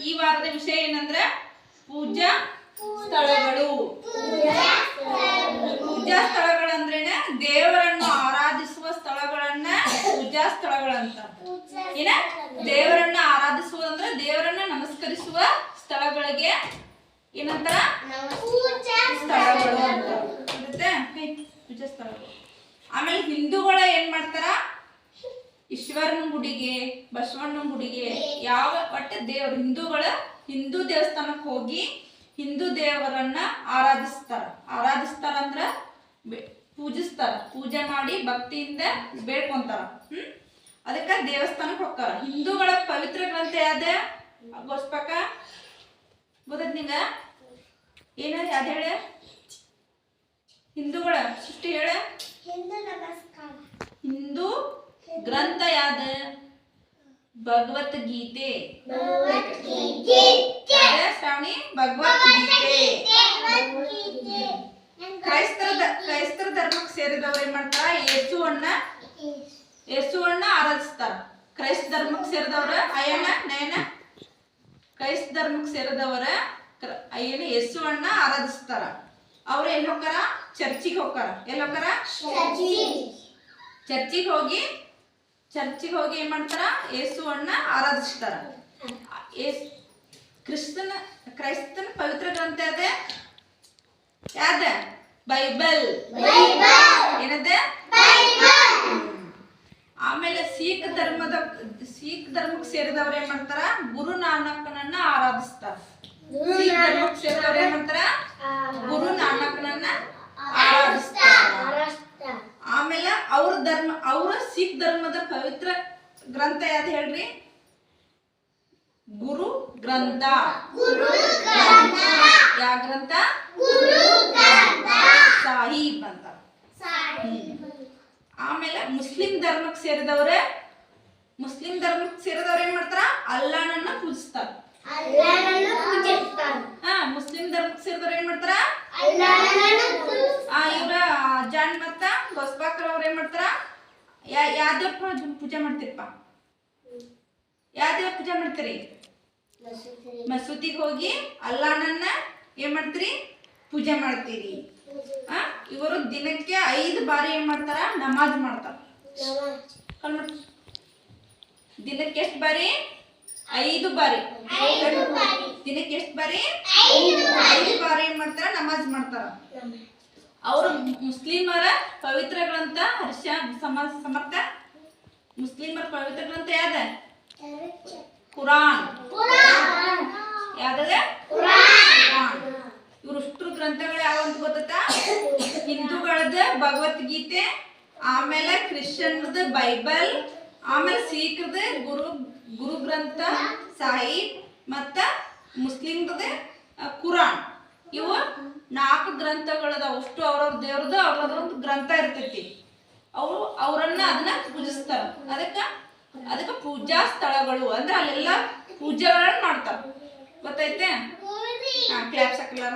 ಈ ವಾರದ ವಿಷಯ ಏನಂದ್ರೆ ಪೂಜಾ ಸ್ಥಳಗಳು. ಪೂಜಾ ಸ್ಥಳಗಳಂದ್ರೇನೆ ದೇವರನ್ನು ಆರಾಧಿಸುವ ಸ್ಥಳಗಳನ್ನ ಪೂಜಾ ಸ್ಥಳಗಳಂತ. ಏನ ದೇವರನ್ನ ಆರಾಧಿಸುವುದಂದ್ರೆ ದೇವರನ್ನ ನಮಸ್ಕರಿಸುವ ಸ್ಥಳಗಳಿಗೆ ಏನಂತಾರ ಸ್ಥಳಗಳು ಅಂತ ಪೂಜಾ ಸ್ಥಳಗಳು. ಆಮೇಲೆ ಹಿಂದೂಗಳ ಏನ್ ಮಾಡ್ತಾರ, ಈಶ್ವರನ ಗುಡಿಗೆ ಬಸವಣ್ಣನ ಗುಡಿಗೆ ಯಾವ ಒಟ್ಟು ದೇವರು ಹಿಂದೂ ದೇವಸ್ಥಾನಕ್ಕೆ ಹೋಗಿ ಹಿಂದೂ ದೇವರನ್ನ ಆರಾಧಿಸ್ತಾರ ಅಂದ್ರ ಪೂಜಿಸ್ತಾರ. ಪೂಜೆ ಮಾಡಿ ಭಕ್ತಿಯಿಂದ ಬೇಡ್ಕೊಂತಾರ. ಅದಕ್ಕೆ ದೇವಸ್ಥಾನಕ್ಕೆ ಹೋಗ್ತಾರ. ಹಿಂದೂಗಳ ಪವಿತ್ರ ಗ್ರಂಥ ಯಾವ್ದ ಗೋಸ್ಪಕ ಗೊತ್ತದ ನಿಂಗ? ಏನ ಯಾವ್ದು ಹೇಳ? ಹಿಂದೂಗಳ ಸೃಷ್ಟಿ ಹೇಳ. ಹಿಂದೂ ಗ್ರಂಥ ಯಾವ್ದ? ಭಗವದ್ಗೀತೆ. ಶ್ರಾವಣಿ ಭಗವದ್ಗೀತೆ. ಕ್ರೈಸ್ತರ ಧರ್ಮಕ್ಕೆ ಸೇರಿದವರು ಏನ್ ಮಾಡ್ತಾರ, ಯೇಸುವನ್ನ ಆರಾಧಿಸ್ತಾರ. ಕ್ರೈಸ್ತ ಧರ್ಮಕ್ಕೆ ಸೇರಿದವರ ನಯನ ಕ್ರೈಸ್ತ ಧರ್ಮಕ್ಕೆ ಸೇರಿದವರ ಯೇಸುವನ್ನ ಆರಾಧಿಸ್ತಾರ. ಅವ್ರು ಎಲ್ಲಿ ಹೋಗ್ತಾರ? ಚರ್ಚಿಗೆ ಹೋಗ್ತಾರ. ಎಲ್ಲಿ ಹೋಗ್ತಾರ? ಚರ್ಚಿಗೆ ಹೋಗಿ ಏನ್ ಮಾಡ್ತಾರ? ಯೇಸುವನ್ನ ಆರಾಧಿಸ್ತಾರ. ಕ್ರೈಸ್ತನ ಪವಿತ್ರ ಗ್ರಂಥ ಅದ ಯಾವ್ದ? ಬೈಬಲ್. ಏನದ? ಆಮೇಲೆ ಸಿಖ್ ಧರ್ಮಕ್ಕೆ ಸೇರಿದವ್ರು ಏನ್ ಮಾಡ್ತಾರ? ಗುರು ನಾನಕನನ್ನ ಆರಾಧಿಸ್ತಾರ. ಸಿಖ್ ಧರ್ಮಕ್ಕೆ ಸೇರಿದವ್ರು ಏನ್ ಮಾಡ್ತಾರ? ಗುರು ನಾನಕನನ್ನ ಆರಾಧಿಸ್ತಾರ. ಆಮೇಲೆ ಅವ್ರ ಸಿಖ್ ಧರ್ಮದ ಪವಿತ್ರ ಗ್ರಂಥ ಯಾವ್ದು ಹೇಳ್ರಿ? ಗುರು ಗ್ರಂಥ. ಯಾವ ಗ್ರಂಥ? ಸಾಹಿಬ್ ಅಂತ. ಆಮೇಲೆ ಮುಸ್ಲಿಂ ಧರ್ಮಕ್ಕೆ ಸೇರಿದವ್ರೆ ಏನ್ ಮಾಡ್ತಾರ? ಅಲ್ಲಾಹನನ್ನ ಪೂಜಿಸ್ತಾರ. ಮುಸ್ಲಿಂ ಧರ್ಮಕ್ಕೆ ಸೇರಿದವ್ರು ಏನ್ ಮಾಡ್ತಾರ? ಇವ್ರ ಜಾನ್ ಮತ್ತ ಗೋಸ್ಪಾಕರ್ ಅವ್ರ ಏನ್ ಮಾಡ್ತಾರ? ಯಾವ್ದೇವ್ ಪೂಜೆ ಮಾಡ್ತೀರಪ್ಪ? ಯಾವ್ದೇವ್ ಪೂಜೆ ಮಾಡ್ತೀರಿ? ಮಸೂದಿಗೆ ಹೋಗಿ ಅಲ್ಲಾಹನನ್ನ ಏನ್ ಮಾಡ್ತೀರಿ? ಪೂಜೆ ಮಾಡ್ತೀರಿ. ಇವರು ದಿನಕ್ಕೆ 5 ಬಾರಿ ಏನ್ ಮಾಡ್ತಾರ? ನಮಾಜ್ ಮಾಡ್ತಾರ. ದಿನಕ್ಕೆ ಎಷ್ಟು ಬಾರಿ? 5 ಬಾರಿ. ದಿನಕ್ಕೆ ಎಷ್ಟು ಬಾರಿ? 5 ಬಾರಿ ಏನ್ ಮಾಡ್ತಾರ? ನಮಾಜ್ ಮಾಡ್ತಾರ. ಅವರು ಮುಸ್ಲಿಮರ ಪವಿತ್ರ ಗ್ರಂಥ ಸಮರ್ಥ ಮುಸ್ಲಿಮರ ಪವಿತ್ರ ಗ್ರಂಥ ಯಾವ್ದ? ಕುರಾನ್. ಯಾವ್ದದ? ಕುರಾನ್. ಇವ್ರಷ್ಟು ಗ್ರಂಥಗಳು ಯಾವ ಅಂತ ಗೊತ್ತ? ಹಿಂದೂಗಳದ ಭಗವದ್ಗೀತೆ, ಆಮೇಲೆ ಕ್ರಿಶ್ಚಿಯನ್ದ ಬೈಬಲ್, ಆಮೇಲೆ ಸಿಖ್ರದ ಗುರು ಗ್ರಂಥ ಸಾಹಿಬ್, ಮತ್ತ ಮುಸ್ಲಿಮ್ದ ಕುರಾನ್. ಇವು 4 ಗ್ರಂಥಗಳದ. ಅಷ್ಟು ಅವ್ರವ್ರ ದೇವ್ರದ್ದು ಅವ್ರದೊಂದು ಗ್ರಂಥ ಇರ್ತೈತಿ. ಅವರನ್ನ ಅದನ್ನ ಪೂಜಿಸ್ತಾರ. ಅದಕ್ಕೆ ಪೂಜಾ ಸ್ಥಳಗಳು ಅಂದ್ರೆ ಅಲ್ಲೆಲ್ಲ ಪೂಜೆಗಳನ್ನ ಮಾಡ್ತಾರ. ಗೊತ್ತೈತೆ? ಕ್ಲಾಪ್ಸ್ ಹಾಕಲಾರ.